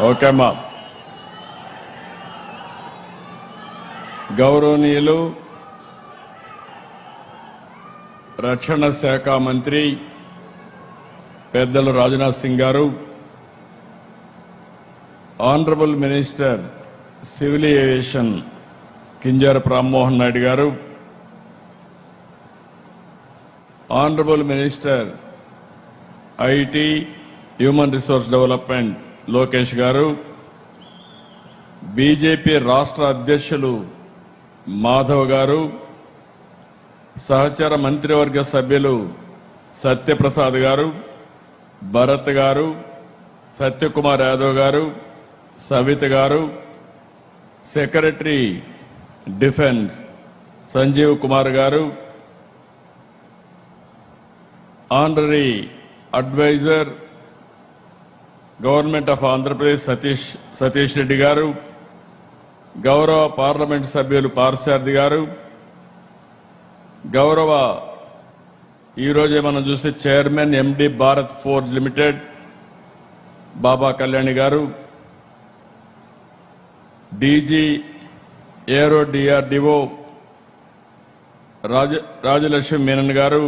Okay అమ్మా. గౌరవనీయులు రక్షణ శాఖ మంత్రి పెద్దలు రాజ్నాథ్ సింగ్ గారు, honourable minister civil aviation Kinjarapu Rammohan Naidu గారు, honourable minister IT human resource development Lokesh గారు, బీజేపీ రాష్ట్ర అధ్యక్షులు మాధవ్ గారు, సహచర మంత్రివర్గ సభ్యులు సత్యప్రసాద్ గారు, భరత్ గారు, సత్యకుమార్ యాదవ్ గారు, సవిత గారు, secretary defence Sanjeev Kumar garu, honorary advisor government of Andhra Pradesh Satish Reddy garu, గౌరవ పార్లమెంట్ సభ్యులు పార్సారథి గారు, గౌరవ ఈరోజే మనం చూస్తే chairman MD Bharat Forge Limited Baba Kalyani గారు, DG aero DRDO Rajalakshmi Menon గారు,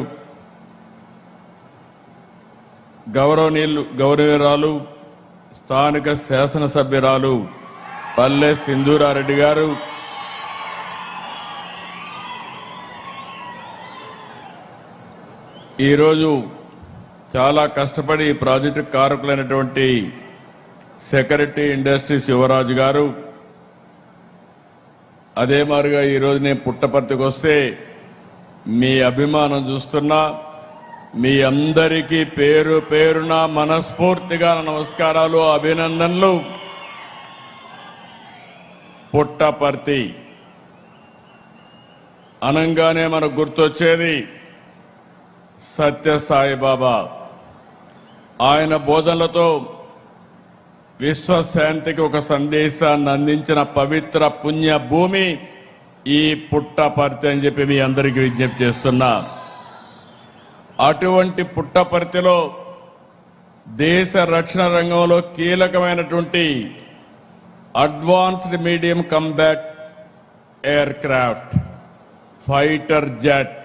గౌరవనీయురాలు స్థానిక శాసనసభ్యురాలు పల్లె సింధూరారెడ్డి గారు, ఈరోజు చాలా కష్టపడి ఈ ప్రాజెక్టు కారకులైనటువంటి సెక్రటరీ ఇండస్ట్రీస్ యువరాజు గారు, అదే మాదిరిగా ఈరోజు నేను పుట్టపర్తికి వస్తే మీ అభిమానం చూస్తున్నా. మీ అందరికీ పేరు పేరున మనస్ఫూర్తిగా నమస్కారాలు, అభినందనలు. పుట్టపర్తి అనంగానే మనకు గుర్తొచ్చేది సత్యసాయిబాబా. ఆయన బోధనలతో విశ్వశాంతికి ఒక సందేశాన్ని అందించిన పవిత్ర పుణ్య భూమి ఈ పుట్టపర్తి అని చెప్పి మీ అందరికీ విజ్ఞప్తి చేస్తున్నా. అటువంటి పుట్టపర్తిలో దేశ రక్షణ రంగంలో కీలకమైనటువంటి advanced medium combat air craft fighter jet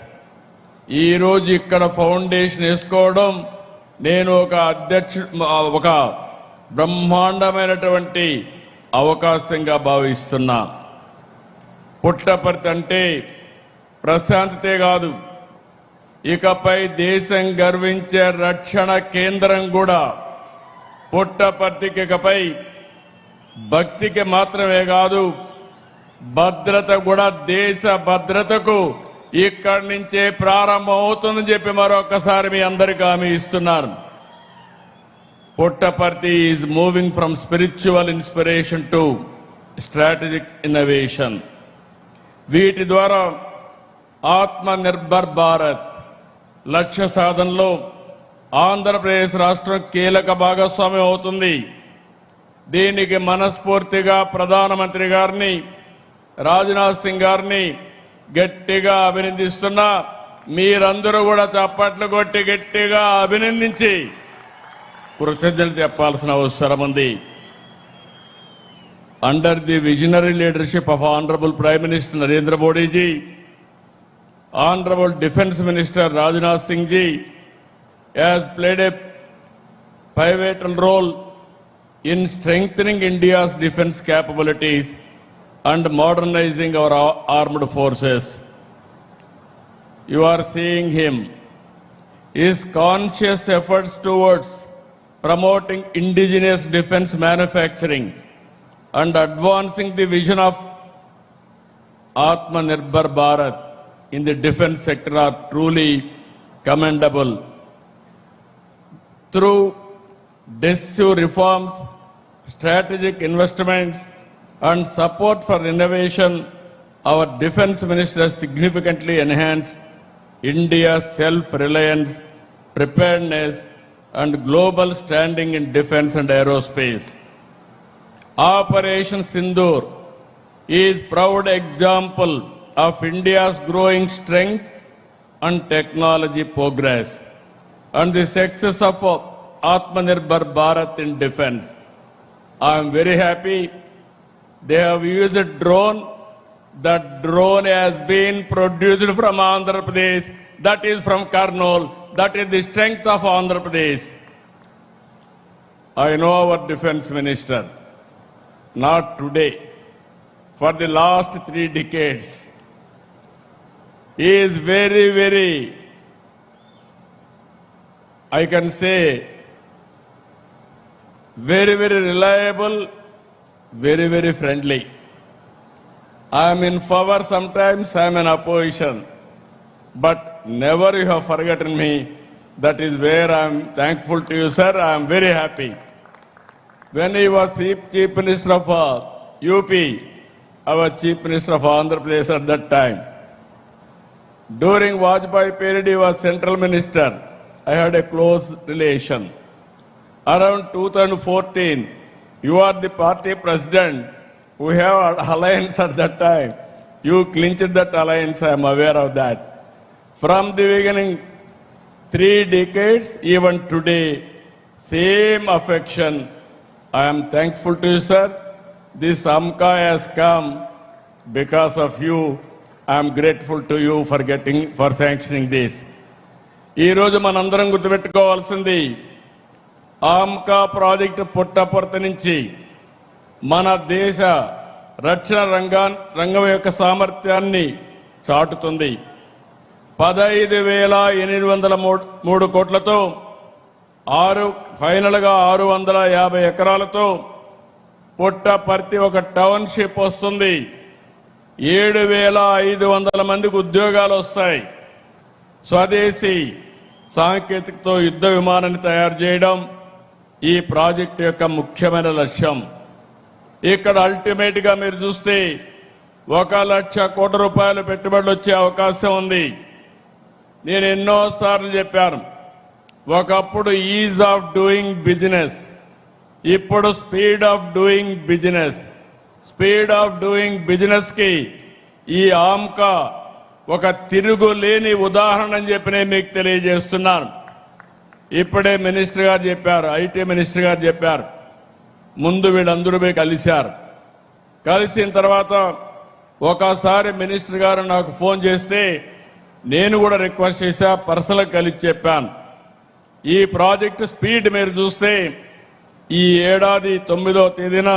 ఈరోజు ఇక్కడ ఫౌండేషన్ వేసుకోవడం నేను ఒక బ్రహ్మాండమైనటువంటి అవకాశంగా భావిస్తున్నా. పుట్టపర్తి అంటే ప్రశాంతతే కాదు, ఇకపై దేశం గర్వించే రక్షణ కేంద్రం కూడా. పుట్టపర్తికి ఇకపై భక్తికి మాత్రమే కాదు, భద్రత కూడా, దేశ భద్రతకు ఇక్కడి నుంచే ప్రారంభం అవుతుందని చెప్పి మరొకసారి మీ అందరికీ హామీ ఇస్తున్నారు. Puttaparthi is moving from spiritual inspiration to strategic innovation. వీటి ద్వారా ఆత్మ నిర్భర్ భారత్ లక్ష్య సాధనలో ఆంధ్రప్రదేశ్ రాష్ట్రం కీలక భాగస్వామ్యం అవుతుంది. దీనికి మనస్ఫూర్తిగా ప్రధానమంత్రి గారిని, రాజ్నాథ్ సింగ్ గారిని గట్టిగా అభినందిస్తున్నా. మీరందరూ కూడా చప్పట్లు కొట్టి గట్టిగా అభినందించి కృతజ్ఞతలు చెప్పాల్సిన అవసరం ఉంది. Under the visionary leadership of honourable prime minister Narendra Modiji, Honorable Defence Minister Rajnath Singh ji has played a pivotal role in strengthening India's defence capabilities and modernizing our armed forces. You are seeing him. His conscious efforts towards promoting indigenous defence manufacturing and advancing the vision of Atmanirbhar Bharat in the defence sector are truly commendable. Through decisive reforms, strategic investments and support for innovation, our defence minister has significantly enhanced India's self-reliance, preparedness and global standing in defence and aerospace. Operation Sindoor is a proud example of India's growing strength and technology progress and the success of Atmanirbhar Bharat in defence. I am very happy. They have used a drone. That drone has been produced from Andhra Pradesh. That is from Karnool. That is the strength of Andhra Pradesh. I know our defense minister, not today, for the last 3 decades. He is very, very, I can say, very, very reliable, very, very friendly. I am in favor sometimes, I am in opposition. But never you have forgotten me. That is where I am thankful to you, sir. I am very happy. When he was Chief Minister of UP, our Chief Minister of Andhra Pradesh at that time. During Vajpayee period, he was Central Minister. I had a close relation. Around 2014, you are the party president. We have an alliance at that time. You clinched that alliance, I am aware of that. From the beginning, 3 decades, even today, same affection. I am thankful to you, sir. This AMCA has come because of you. I am grateful to you for sanctioning this. ఈ రోజు మనందరం గుర్తుపెట్టుకోవాల్సింది AMCA project Puttaparthi నుంచి మన దేశ రక్షణ రంగం యొక్క సామర్థ్యాన్ని చాటుతుంది. 15,803 కోట్లతో ఫైనల్గా 650 ఎకరాలతో పుట్టపర్తి ఒక టౌన్షిప్ వస్తుంది. 7,500 మందికి ఉద్యోగాలు వస్తాయి. స్వదేశీ సాంకేతికతో యుద్ధ విమానాన్ని తయారు చేయడం ఈ ప్రాజెక్టు యొక్క ముఖ్యమైన లక్ష్యం. ఇక్కడ అల్టిమేట్ గా మీరు చూస్తే 1,00,000 కోట్ల రూపాయలు పెట్టుబడులు వచ్చే అవకాశం ఉంది. నేను ఎన్నోసార్లు చెప్పాను, ఒకప్పుడు ఈజ్ ఆఫ్ డూయింగ్ బిజినెస్, ఇప్పుడు speed of doing business. Speed of doing business కి ఈ ఆమ్కా ఒక తిరుగులేని ఉదాహరణ అని చెప్పి నేను మీకు తెలియజేస్తున్నాను. ఇప్పుడే మినిస్టర్ గారు చెప్పారు, ఐటీ మినిస్టర్ గారు చెప్పారు, ముందు వీళ్ళందరూ పోయి కలిశారు. కలిసిన తర్వాత ఒకసారి మినిస్టర్ గారు నాకు ఫోన్ చేస్తే నేను కూడా రిక్వెస్ట్ చేశా, పర్సనల్ కలిసి చెప్పాను. ఈ ప్రాజెక్టు స్పీడ్ మీరు చూస్తే ఈ ఏడాది 9వ తేదీన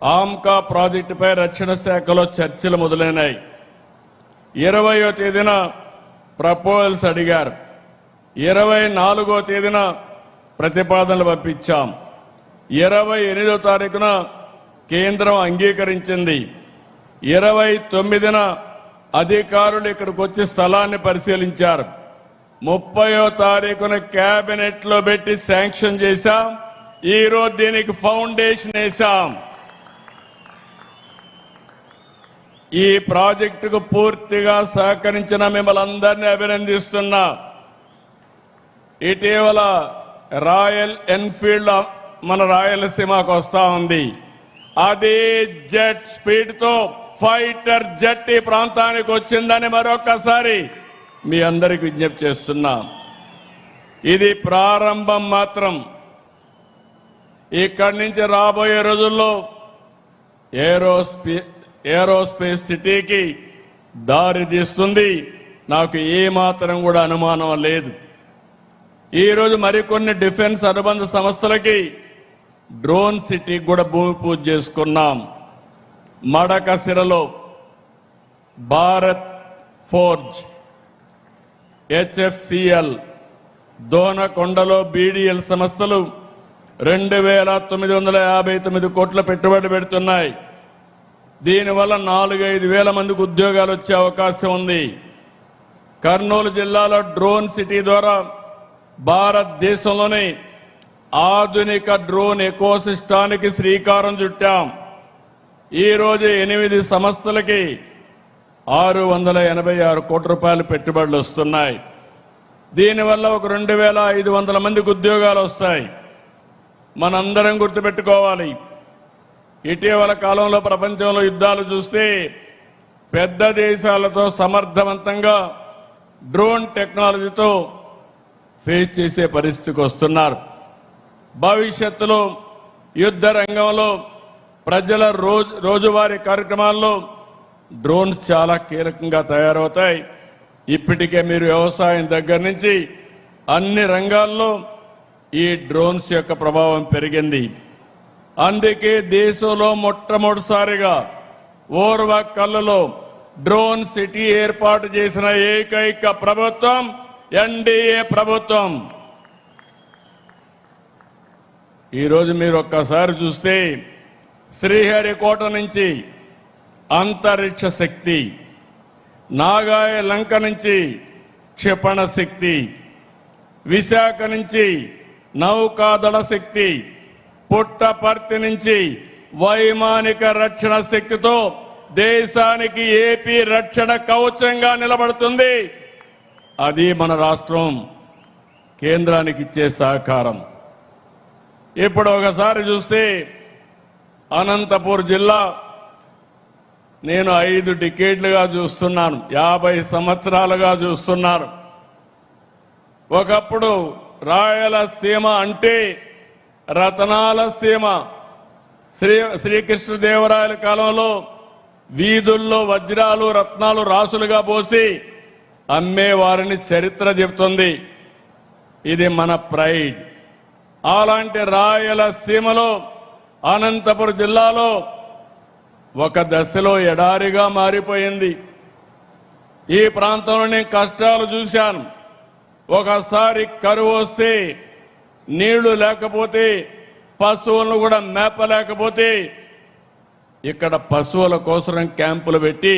ఆమ్కా ప్రాజెక్టుపై రక్షణ శాఖలో చర్చలు మొదలైనాయి. 20వ తేదీన ప్రపోజల్స్ అడిగారు. 24వ తేదీన ప్రతిపాదనలు పంపించాం. 28వ తారీఖున కేంద్రం అంగీకరించింది. 29న అధికారులు ఇక్కడికి వచ్చి స్థలాన్ని పరిశీలించారు. 30వ తారీఖున కేబినెట్ లో పెట్టి శాంక్షన్ చేశాం. ఈ రోజు దీనికి ఫౌండేషన్ వేశాం. ఈ ప్రాజెక్టుకు పూర్తిగా సహకరించిన మిమ్మల్ని అందరినీ అభినందిస్తున్నా. ఇటీవల రాయల్ ఎన్ఫీల్డ్ మన రాయలసీమకు వస్తా ఉంది. అదే జెట్ స్పీడ్ తో ఫైటర్ జెట్ ఈ ప్రాంతానికి వచ్చిందని మరొకసారి మీ అందరికి విజ్ఞప్తి చేస్తున్నా. ఇది ప్రారంభం మాత్రం. ఇక్కడి నుంచి రాబోయే రోజుల్లో ఏరోస్పేస్ సిటీకి దారి తీస్తుంది. నాకు ఏమాత్రం కూడా అనుమానం లేదు. ఈ రోజు మరికొన్ని డిఫెన్స్ అనుబంధ సంస్థలకి డ్రోన్ సిటీకి కూడా భూమి పూజ చేసుకున్నాం. మడకసిరలో భారత్ ఫోర్జ్, HFCL, దోనకొండలో BDL సంస్థలు 2,959 కోట్ల పెట్టుబడి పెడుతున్నాయి. దీనివల్ల 4-5 వేల మందికి ఉద్యోగాలు వచ్చే అవకాశం ఉంది. కర్నూలు జిల్లాలో డ్రోన్ సిటీ ద్వారా భారతదేశంలోని ఆధునిక డ్రోన్ ఎకోసిస్టానికి శ్రీకారం చుట్టాం. ఈ రోజు 8 సంస్థలకి 686 కోట్ల రూపాయలు పెట్టుబడులు వస్తున్నాయి. దీనివల్ల ఒక 2,500 మందికి ఉద్యోగాలు వస్తాయి. మనందరం గుర్తుపెట్టుకోవాలి, ఇటీవల కాలంలో ప్రపంచంలో యుద్ధాలు చూస్తే పెద్ద దేశాలతో సమర్థవంతంగా డ్రోన్ టెక్నాలజీతో ఫేస్ చేసే పరిస్థితికి వస్తున్నారు. భవిష్యత్తులో యుద్ధ రంగంలో ప్రజల రోజువారీ కార్యక్రమాల్లో డ్రోన్స్ చాలా కీలకంగా తయారవుతాయి. ఇప్పటికే మీరు వ్యవసాయం దగ్గర నుంచి అన్ని రంగాల్లో ఈ డ్రోన్స్ యొక్క ప్రభావం పెరిగింది. అందుకే దేశంలో మొట్టమొదటిసారిగా ఓర్వకల్లులో డ్రోన్ సిటీ ఏర్పాటు చేసిన ఏకైక ప్రభుత్వం ఎన్డీఏ ప్రభుత్వం. ఈరోజు మీరు ఒక్కసారి చూస్తే శ్రీహరికోట నుంచి అంతరిక్ష శక్తి, నాగాయ లంక నుంచి క్షిపణ శక్తి, విశాఖ నుంచి నౌకాదళ శక్తి, పుట్టపర్తి నుంచి వైమానిక రక్షణ శక్తితో దేశానికి ఏపీ రక్షణ కవచంగా నిలబడుతుంది. అది మన రాష్ట్రం కేంద్రానికి ఇచ్చే సహకారం. ఇప్పుడు ఒకసారి చూస్తే అనంతపూర్ జిల్లా నేను 5 డికేడ్లుగా చూస్తున్నాను, 50 సంవత్సరాలుగా చూస్తున్నాను. ఒకప్పుడు రాయలసీమ అంటే రతనాల సీమ. శ్రీకృష్ణదేవరాయల కాలంలో వీధుల్లో వజ్రాలు రత్నాలు రాసులుగా పోసి అమ్మేవారిని చరిత్ర చెబుతుంది. ఇది మన ప్రైడ్. అలాంటి రాయలసీమలో అనంతపురం జిల్లాలో ఒక దశలో ఎడారిగా మారిపోయింది. ఈ ప్రాంతంలో నేను కష్టాలు చూశాను. ఒకసారి కరువు వస్తే నీళ్లు లేకపోతే, పశువులను కూడా మేపలేకపోతే ఇక్కడ పశువుల కోసం క్యాంపులు పెట్టి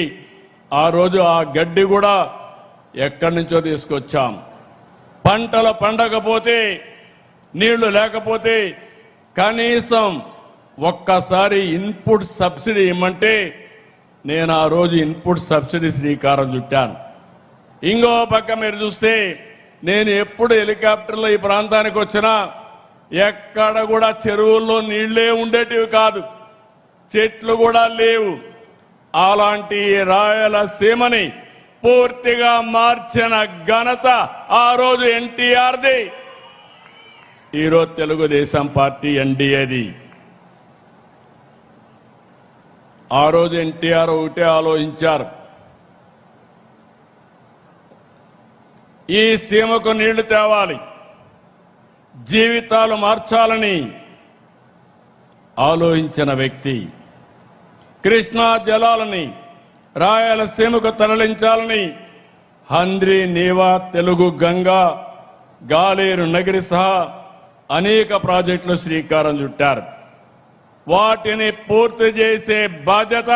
ఆ రోజు ఆ గడ్డి కూడా ఎక్కడి నుంచో తీసుకొచ్చాం. పంటలు పండకపోతే, నీళ్లు లేకపోతే కనీసం ఒక్కసారి ఇన్పుట్ సబ్సిడీ ఇమ్మంటే నేను ఆ రోజు ఇన్పుట్ సబ్సిడీ శ్రీకారం చుట్టాను. ఇంకో పక్క మీరు చూస్తే నేను ఎప్పుడు హెలికాప్టర్లో ఈ ప్రాంతానికి వచ్చినా ఎక్కడ కూడా చెరువుల్లో నీళ్లే ఉండేటివి కాదు, చెట్లు కూడా లేవు. అలాంటి రాయలసీమని పూర్తిగా మార్చిన ఘనత ఆ రోజు ఎన్టీఆర్ది, ఈరోజు తెలుగుదేశం పార్టీ ఎన్డీఏది. ఆ రోజు ఎన్టీఆర్ ఒకటే ఆలోచించారు, ఈ సీమకు నీళ్లు తేవాలి, జీవితాలు మార్చాలని ఆలోచించిన వ్యక్తి. కృష్ణా జలాలని రాయలసీమకు తరలించాలని హంద్రీ నీవా, తెలుగు గంగా, గాలేరు నగిరి సహా అనేక ప్రాజెక్టులు శ్రీకారం చుట్టారు. వాటిని పూర్తి చేసే బాధ్యత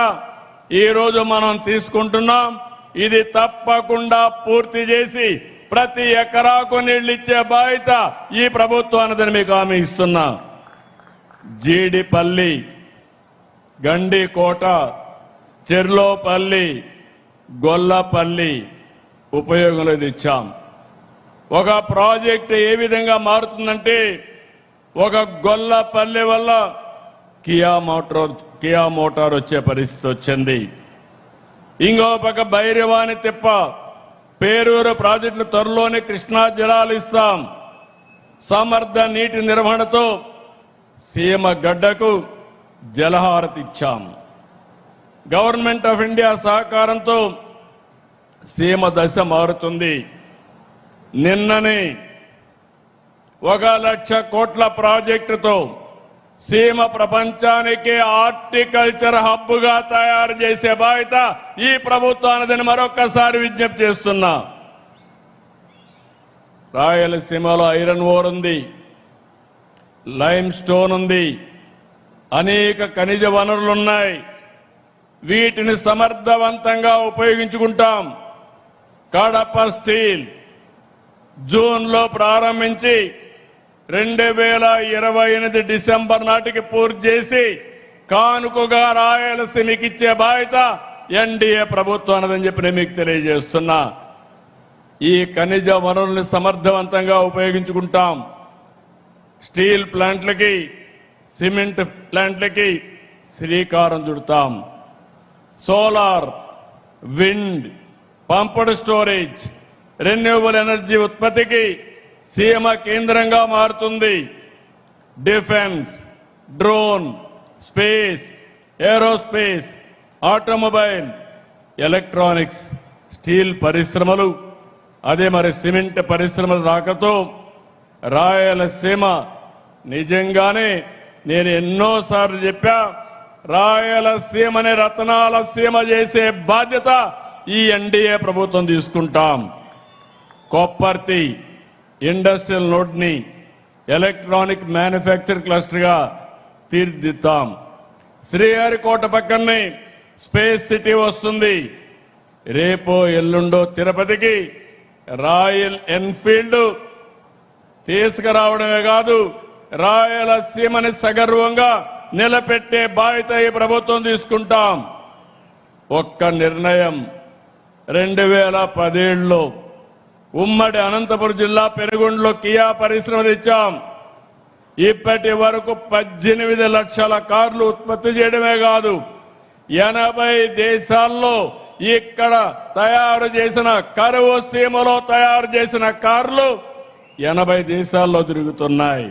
ఈరోజు మనం తీసుకుంటున్నాం. ఇది తప్పకుండా పూర్తి చేసి ప్రతి ఎకరాకు నీళ్లు ఇచ్చే బాధ్యత ఈ ప్రభుత్వానికి మీకు హామీ ఇస్తున్నా. జీడిపల్లి, గండికోట, చెర్లోపల్లి, గొల్లపల్లి ఉపయోగంలో ఇచ్చాం. ఒక ప్రాజెక్టు ఏ విధంగా మారుతుందంటే, ఒక గొల్లపల్లి వల్ల కియా మోటార్ వచ్చే పరిస్థితి వచ్చింది. ఇంకో పక్క భైరవాణి తిప్ప, పేరూరు ప్రాజెక్టులు త్వరలోనే కృష్ణా జలాలు ఇస్తాం. సమర్థ నీటి నిర్వహణతో సీమ గడ్డకు జలహారతి ఇచ్చాం. గవర్నమెంట్ ఆఫ్ ఇండియా సహకారంతో సీమ దశ మారుతుంది. నిన్ననే 1,00,000 కోట్ల ప్రాజెక్టుతో సీమ ప్రపంచానికి హార్టికల్చర్ హబ్ గా తయారు చేసే బాధ్యత ఈ ప్రభుత్వానిదని మరొక్కసారి విజ్ఞప్తి చేస్తున్నా. రాయలసీమలో ఐరన్ ఓర్ ఉంది, లైమ్ స్టోన్ ఉంది, అనేక ఖనిజ వనరులున్నాయి. వీటిని సమర్థవంతంగా ఉపయోగించుకుంటాం. కడప స్టీల్ జూన్లో ప్రారంభించి 2028 డిసెంబర్ నాటికి పూర్తి చేసి కానుకగా రాయలసీమకి ఇచ్చే బాధ్యత ఎన్డీఏ ప్రభుత్వానిదని చెప్పి నేను మీకు తెలియజేస్తున్నా. ఈ ఖనిజ వనరుల్ని సమర్థవంతంగా ఉపయోగించుకుంటాం. స్టీల్ ప్లాంట్లకి, సిమెంట్ ప్లాంట్లకి శ్రీకారం చుడతాం. Solar, wind, pumped storage, renewable energy ఉత్పత్తికి సీమ కేంద్రంగా మారుతుంది. Defence, drone, space, aerospace, automobile, electronics, steel పరిశ్రమలు, అదే మరి సిమెంట్ పరిశ్రమల రాకతో రాయలసీమ నిజంగానే నేను ఎన్నోసార్లు చెప్పా, రాయలసీమని రతనాల సీమ చేసే బాధ్యత ఈ ఎన్డీఏ ప్రభుత్వం తీసుకుంటాం. కొప్పర్తి ఇండస్ట్రియల్ నోడ్ ని ఎలక్ట్రానిక్ మ్యానుఫ్యాక్చర్ క్లస్టర్ గా తీర్చిదిద్దాం. శ్రీహరికోట పక్కనే స్పేస్ సిటీ వస్తుంది. రేపో ఎల్లుండో తిరుపతికి రాయల్ ఎన్ఫీల్డ్ తీసుకురావడమే కాదు, రాయలసీమని సగర్వంగా నిలబెట్టే బాధ్యత ఈ ప్రభుత్వం తీసుకుంటాం. ఒక్క నిర్ణయం 2017లో ఉమ్మడి అనంతపురం జిల్లా పెనుగొండలో కియా పరిశ్రమ తెచ్చాం. ఇప్పటి వరకు 18 లక్షల కార్లు ఉత్పత్తి చేయడమే కాదు, 80 దేశాల్లో ఇక్కడ తయారు చేసిన కరువు సీమలో తయారు చేసిన కార్లు 80 దేశాల్లో తిరుగుతున్నాయి.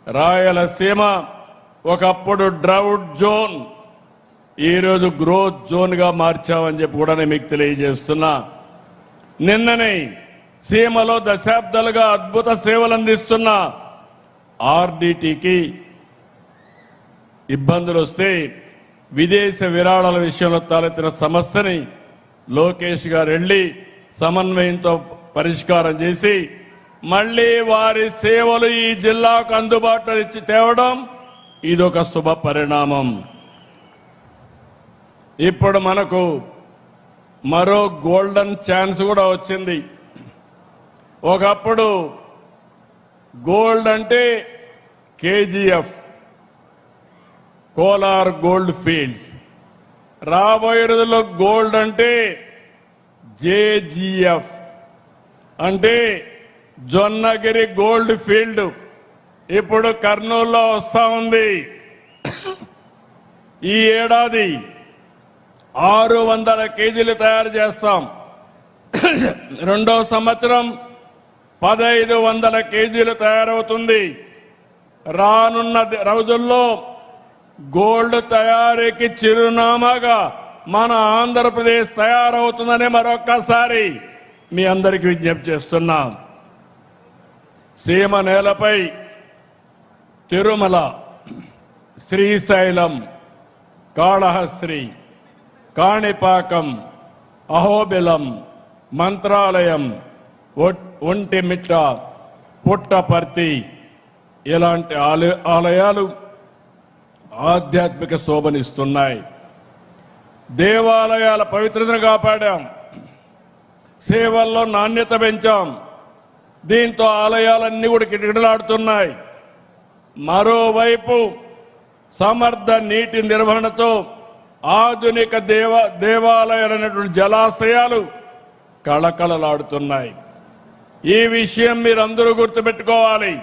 రాయలసీమ ఒకప్పుడు డ్రౌట్ జోన్, ఈరోజు గ్రోత్ జోన్ గా మార్చామని చెప్పి కూడా నేను మీకు తెలియజేస్తున్నా. నిన్ననే సీమలో దశాబ్దాలుగా అద్భుత సేవలు అందిస్తున్న ఆర్డీటీకి ఇబ్బందులు వస్తే విదేశ విరాళాల విషయంలో తలెత్తిన సమస్యని లోకేష్ గారు వెళ్లి సమన్వయంతో పరిష్కారం చేసి మళ్లీ వారి సేవలు ఈ జిల్లాకు అందుబాటులో ఇచ్చి తేవడం ఇదొక శుభ పరిణామం. ఇప్పుడు మనకు మరో గోల్డెన్ ఛాన్స్ కూడా వచ్చింది. ఒకప్పుడు గోల్డ్ అంటే కేజీఎఫ్, కోలార్ గోల్డ్ ఫీల్డ్స్. రాబోయే రోజుల్లో గోల్డ్ అంటే జేజీఎఫ్, అంటే జొన్నగిరి గోల్డ్ ఫీల్డ్ ఇప్పుడు కర్నూలులో వస్తా ఉంది. ఈ ఏడాది 600 కేజీలు తయారు చేస్తాం. రెండో సంవత్సరం 1500 కేజీలు తయారవుతుంది. రానున్న రోజుల్లో గోల్డ్ తయారీకి చిరునామాగా మన ఆంధ్రప్రదేశ్ తయారవుతుందని మరొక్కసారి మీ అందరికీ విజ్ఞప్తి చేస్తున్నాం. సీమ నేలపై తిరుమల, శ్రీశైలం, కాళహస్త్రి, కాణిపాకం, అహోబిలం, మంత్రాలయం, ఒంటిమిట్ట, పుట్టపర్తి ఇలాంటి ఆలయాలు ఆధ్యాత్మిక శోభనిస్తున్నాయి. దేవాలయాల పవిత్రతను కాపాడాం, సేవల్లో నాణ్యత పెంచాం. దీంతో ఆలయాలన్నీ కూడా కిటకిటలాడుతున్నాయి. మరోవైపు సమర్థ నీటి నిర్వహణతో ఆధునిక దేవాలయాలైనటువంటి జలాశయాలు కళకళలాడుతున్నాయి. ఈ విషయం మీరందరూ గుర్తుపెట్టుకోవాలి.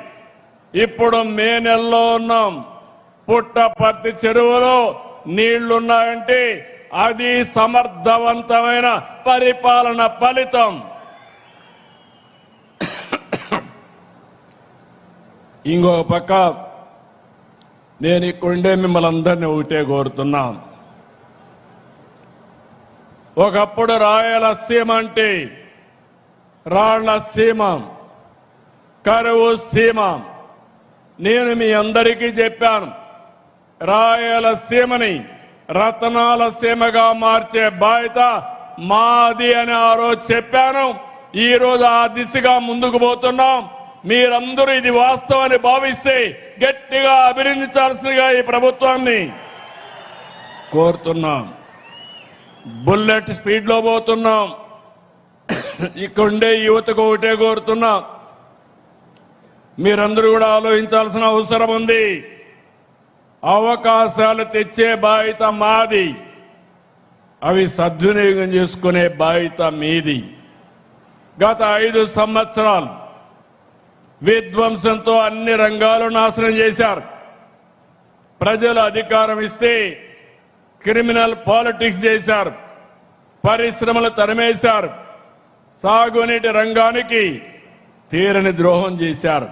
ఇప్పుడు మే నెలలో ఉన్నాం. పుట్టపర్తి చెరువులో నీళ్లున్నాయంటే అది సమర్థవంతమైన పరిపాలన ఫలితం. ఇంకొక పక్క నేను ఇక్కడుండే మిమ్మల్ని అందరినీ ఒకటే కోరుతున్నా. ఒకప్పుడు రాయలసీమ అంటే రాళ్ల సీమ, కరువు సీమ. నేను మీ అందరికీ చెప్పాను, రాయలసీమని రతనాల సీమగా మార్చే బాధ్యత మాది అని ఆ రోజు చెప్పాను. ఈ రోజు ఆ దిశగా ముందుకు పోతున్నాం. మీరందరూ ఇది వాస్తవాన్ని భావిస్తే గట్టిగా అభినందించాల్సిందిగా ఈ ప్రభుత్వాన్ని కోరుతున్నాం. బుల్లెట్ స్పీడ్ లో పోతున్నాం. ఇక్కడుండే యువతకు ఒకటే కోరుతున్నాం, మీరందరూ కూడా ఆలోచించాల్సిన అవసరం ఉంది. అవకాశాలు తెచ్చే బాధ్యత మాది, అవి సద్వినియోగం చేసుకునే బాధ్యత మీది. గత 5 సంవత్సరాలు విధ్వంసంతో అన్ని రంగాలు నాశనం చేశారు. ప్రజలు అధికారం ఇస్తే క్రిమినల్ పాలిటిక్స్ చేశారు, పరిశ్రమలు తరిమేశారు, సాగునీటి రంగానికి తీరని ద్రోహం చేశారు.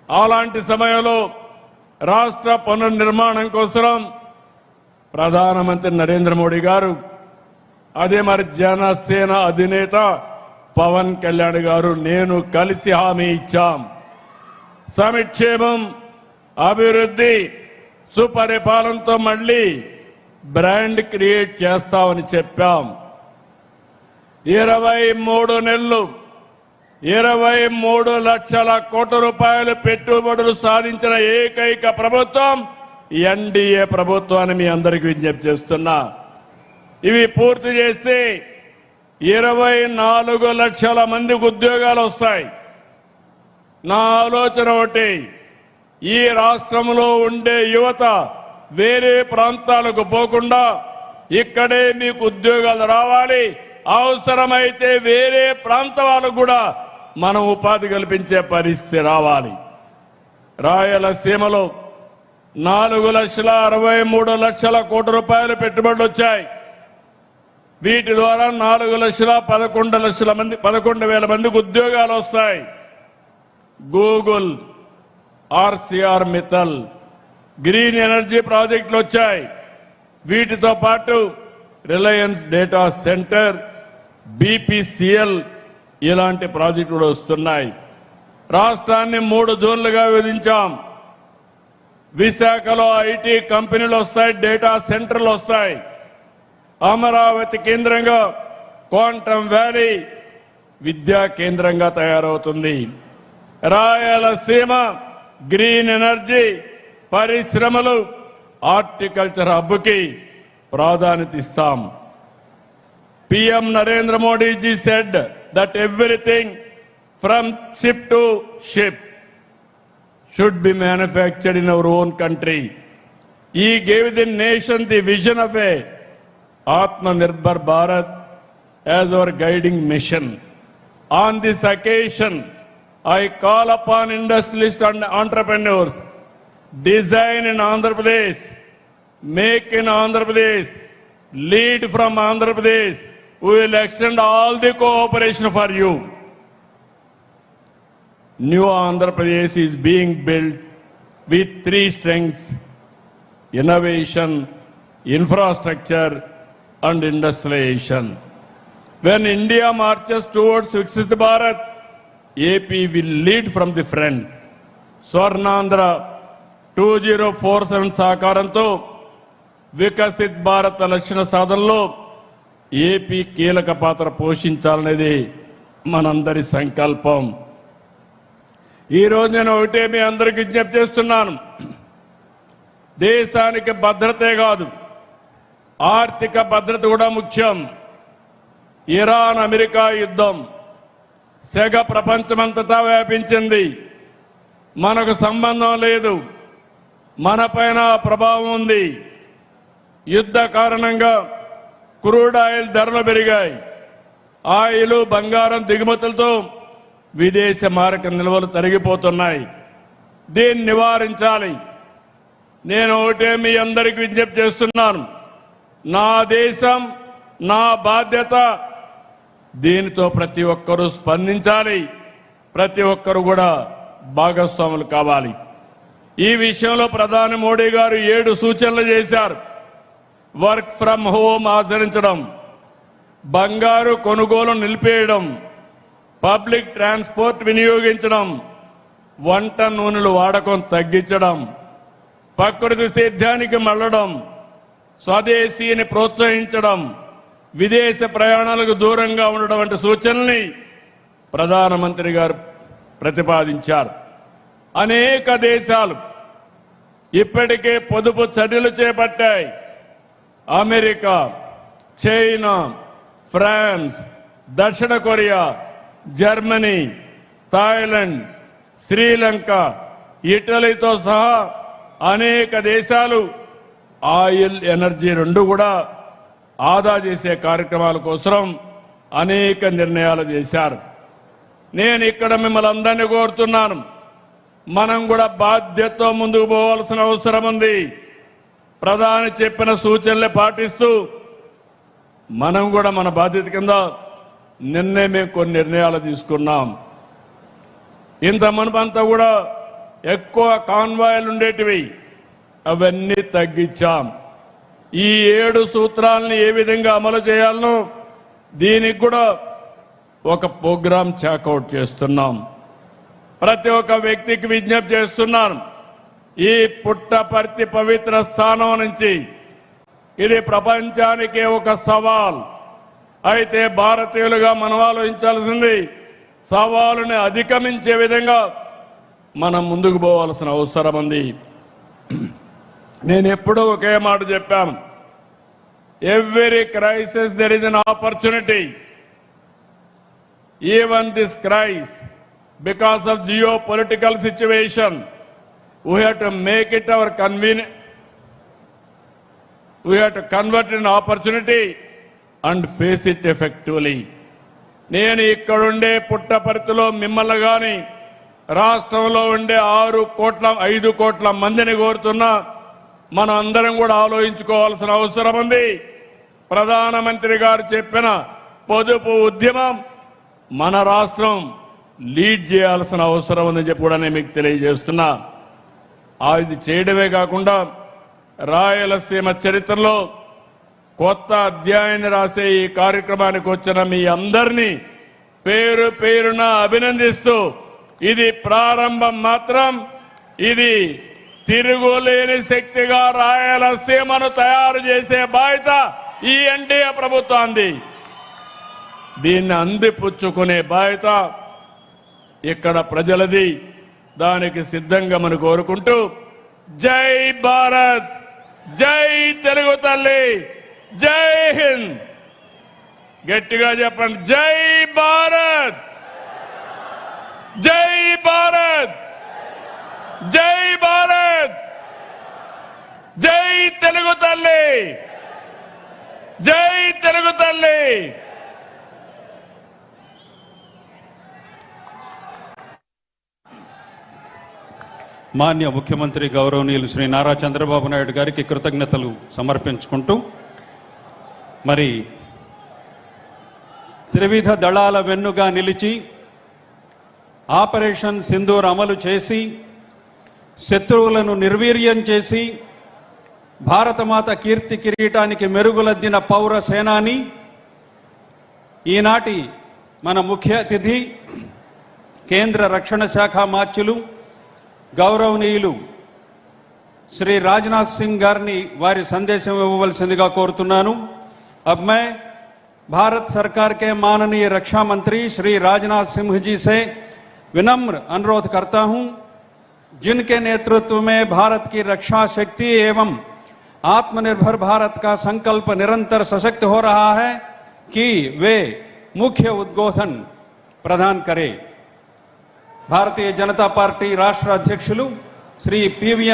అలాంటి సమయంలో రాష్ట్ర పునర్నిర్మాణం కోసం ప్రధానమంత్రి నరేంద్ర మోడీ గారు, అదే మరి జనసేన అధినేత పవన్ కళ్యాణ్ గారు, నేను కలిసి హామీ ఇచ్చాం. సంక్షేమం, అభివృద్ధి, సుపరిపాలనతో మళ్ళీ బ్రాండ్ క్రియేట్ చేస్తామని చెప్పాం. 23 నెలలు 23 లక్షల కోట్ల రూపాయలు పెట్టుబడులు సాధించిన ఏకైక ప్రభుత్వం ఎన్డీఏ ప్రభుత్వాన్ని మీ అందరికీ విజ్ఞప్తి చేస్తున్నా. ఇవి పూర్తి చేసి 24 లక్షల మందికి ఉద్యోగాలు వస్తాయి. నా ఆలోచన ఒకటి, ఈ రాష్ట్రంలో ఉండే యువత వేరే ప్రాంతాలకు పోకుండా ఇక్కడే మీకు ఉద్యోగాలు రావాలి. అవసరమైతే వేరే ప్రాంత వాళ్ళకు కూడా మనం ఉపాధి కల్పించే పరిస్థితి రావాలి. రాయలసీమలో 4,63,00,000 కోట్ల రూపాయలు పెట్టుబడులు వచ్చాయి. వీటి ద్వారా 4,11,00,000 మందికి ఉద్యోగాలు వస్తాయి. Google, RCR Mittal, green energy ప్రాజెక్టులు వచ్చాయి. వీటితో పాటు రిలయన్స్ డేటా సెంటర్, బీపీసీఎల్ ఇలాంటి ప్రాజెక్టులు కూడా వస్తున్నాయి. రాష్ట్రాన్ని 3 జోన్లుగా విభజించాం. విశాఖలో ఐటీ కంపెనీలు వస్తాయి, డేటా సెంటర్లు వస్తాయి. అమరావతి కేంద్రంగా క్వాంటమ్ వ్యాలీ విద్యా కేంద్రంగా తయారవుతుంది. రాయలసీమ గ్రీన్ ఎనర్జీ, పరిశ్రమలు, హార్టికల్చర్ హబ్కి ప్రాధాన్యత ఇస్తాం. PM Narendra Modi ji said that everything from ship to ship should be manufactured in our own country. He gave the nation the vision of a Atmanirbhar Bharat as our guiding mission. On this occasion, I call upon industrialists and entrepreneurs, design in Andhra Pradesh, make in Andhra Pradesh, lead from Andhra Pradesh. We will extend all the cooperation for you. New Andhra Pradesh is being built with 3 strengths: innovation, infrastructure, and industrialization. When India marches towards Viksit Bharat, AP will lead from the front. Swarnandhra 2047 సహకారంతో వికసిత్ భారత్ లక్ష్య సాధనలో AP కీలక పాత్ర పోషించాలనేది మనందరి సంకల్పం. ఈరోజు నేను ఒకటే మీ అందరికీ విజ్ఞప్తి చేస్తున్నాను. దేశానికి భద్రతే కాదు, ఆర్థిక భద్రత కూడా ముఖ్యం. ఇరాన్ అమెరికా యుద్ధం సెగ ప్రపంచమంతటా వ్యాపించింది. మనకు సంబంధం లేదు, మనపైన ప్రభావం ఉంది. యుద్ధ కారణంగా క్రూడ్ ఆయిల్ ధరలు పెరిగాయి. ఆయిల్, బంగారం దిగుమతులతో విదేశ మారక నిల్వలు తరిగిపోతున్నాయి. దీన్ని నివారించాలి. నేను ఒకటే మీ అందరికీ విజ్ఞప్తి చేస్తున్నాను. నా దేశం, నా బాధ్యత. దీనితో ప్రతి ఒక్కరూ స్పందించాలి. ప్రతి ఒక్కరూ కూడా భాగస్వాములు కావాలి. ఈ విషయంలో ప్రధాని మోడీ గారు 7 సూచనలు చేశారు. వర్క్ ఫ్రమ్ హోమ్ ఆచరించడం, బంగారు కొనుగోలు నిలిపేయడం, పబ్లిక్ ట్రాన్స్పోర్ట్ వినియోగించడం, వంట నూనెల వాడకం తగ్గించడం, ప్రకృతి సేద్యానికి మళ్లడం, స్వదేశీని ప్రోత్సహించడం, విదేశ ప్రయాణాలకు దూరంగా ఉండడం వంటి సూచనల్ని ప్రధానమంత్రి గారు ప్రతిపాదించారు. అనేక దేశాలు ఇప్పటికే పొదుపు చర్యలు చేపట్టాయి. అమెరికా, చైనా, ఫ్రాన్స్, దక్షిణ కొరియా, జర్మనీ, థాయిలాండ్, శ్రీలంక, ఇటలీతో సహా అనేక దేశాలు ఆయిల్, ఎనర్జీ రెండు కూడా ఆదా చేసే కార్యక్రమాల కోసం అనేక నిర్ణయాలు చేశారు. నేను ఇక్కడ మిమ్మల్ని అందరినీ కోరుతున్నాను, మనం కూడా బాధ్యతతో ముందుకు పోవాల్సిన అవసరం ఉంది. ప్రధాని చెప్పిన సూచనలే పాటిస్తూ మనం కూడా మన బాధ్యత కింద నిన్నే మేము కొన్ని నిర్ణయాలు తీసుకున్నాం. ఇంత మనమంతా కూడా ఎక్కువ కాన్వాయ్లు ఉండేటివి, అవన్నీ తగ్గించాం. ఈ 7 సూత్రాలను ఏ విధంగా అమలు చేయాలనో దీనికి కూడా ఒక ప్రోగ్రాం చాకౌట్ చేస్తున్నాం. ప్రతి ఒక్క వ్యక్తికి విజ్ఞప్తి చేస్తున్నాను, ఈ పుట్టపర్తి పవిత్ర స్థానం నుంచి ఇది ప్రపంచానికి ఒక సవాల్. అయితే భారతీయులుగా మనం ఆలోచించాల్సింది సవాలుని అధిగమించే విధంగా మనం ముందుకు పోవాల్సిన అవసరం ఉంది. నేను ఎప్పుడూ ఒకే మాట చెప్పాను, every crisis there is an opportunity. Even this crisis because of geopolitical situation, we have to make it our convenient. We have to convert it in opportunity and face it effectively. నేను ఇక్కడుండే పుట్టపర్తిలో మిమ్మల్ని గాని రాష్ట్రంలో ఉండే 5 కోట్ల మందిని కోరుతున్నా, మనం అందరం కూడా ఆలోచించుకోవాల్సిన అవసరం ఉంది. ప్రధానమంత్రి గారు చెప్పిన పొదుపు ఉద్యమం మన రాష్ట్రం లీడ్ చేయాల్సిన అవసరం ఉందని చెప్పి కూడా నేను మీకు తెలియజేస్తున్నా. ఇది చేయడమే కాకుండా రాయలసీమ చరిత్రలో కొత్త అధ్యాయాన్ని రాసే ఈ కార్యక్రమానికి వచ్చిన మీ అందరినీ పేరు పేరున అభినందిస్తూ, ఇది ప్రారంభం మాత్రం, ఇది తిరుగులేని శక్తిగా రాయలసీమను తయారు చేసే బాధ్యత ఈ ఎన్డీఏ ప్రభుత్వాన్ని. దీన్ని అందిపుచ్చుకునే బాధ్యత ఇక్కడ ప్రజలది. దానికి సిద్ధంగా మనం కోరుకుంటూ, జై భారత్, జై తెలుగు తల్లి, జై హింద్. గట్టిగా చెప్పండి, జై భారత్, జై భారత్, జై భారత్, జై తెలుగు తల్లి, జై తెలుగు తల్లి. మాన్య ముఖ్యమంత్రి గౌరవనీయులు శ్రీ నారా చంద్రబాబు నాయుడు గారికి కృతజ్ఞతలు సమర్పించుకుంటూ, మరి త్రివిధ దళాల వెన్నుగా నిలిచి ఆపరేషన్ సింధూర్ అమలు చేసి శత్రువులను నిర్వీర్యం చేసి భారతమాత కీర్తి కిరీటానికి మెరుగులద్దిన పౌర సేనాని, ఈనాటి మన ముఖ్య అతిథి కేంద్ర రక్షణ శాఖ మాత్యులు గౌరవనీయులు శ్రీ రాజ్నాథ్ సింగ్ గారిని వారి సందేశం ఇవ్వవలసిందిగా కోరుతున్నాను. अब मैं भारत सरकार के माननीय रक्षा मंत्री श्री राजनाथ सिंह जी से विनम्र अनुरोध करता हूं, जिनके नेतृत्व में भारत की रक्षा शक्ति एवं आत्मनिर्भर भारत का संकल्प निरंतर सशक्त हो रहा है, कि वे मुख्य उद्बोधन प्रदान करें. भारतीय जनता पार्टी राष्ट्र अध्यक्षुलु श्री पीवी